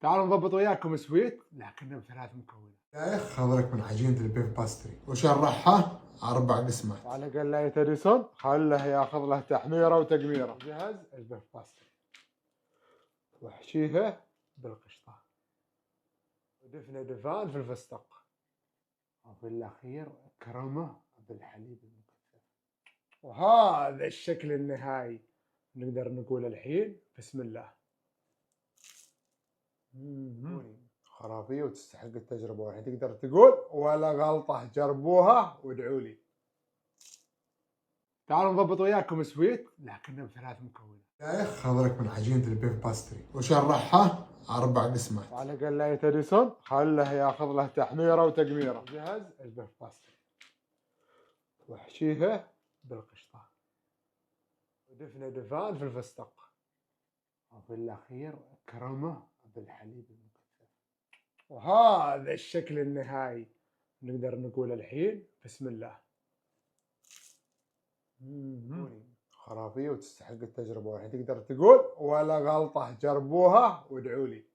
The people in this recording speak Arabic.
تعالوا نضبط وياكم سويت لكنه بثلاث مكونات. دايخ خضرك من عجينة البيف باستري وشرحها 4 قسمات. وعلى قلاية اديسون خله ياخذ له تحميره وتقميره. جهز البيف باستري واحشيها بالقشطه ودفنه دفان في الفستق، وفي الاخير كرمه بالحليب المكثف. وهذا الشكل النهائي نقدر نقول الحين بسم الله. خرافية وتستحق التجربة، والحين تقدر تقول ولا غلطة، جربوها وادعوا لي. تعالوا نضبط وياكم سويت لكنه بثلاث مكونات. دايخ خضرك من عجينة البيف باستري وشرحها 4 قسمات. وعلى قلاية اديسون خله ياخذ له تحميره وتقميره. جهز البيف باستري واحشيها بالقشطة ودفنه دفان في الفستق، وفي الاخير كرمه بالحليب المكثف. وهذا الشكل النهائي نقدر نقول الحين بسم الله. خرافية وتستحق التجربة، والحين تقدر تقول ولا غلطة، جربوها وادعوا لي.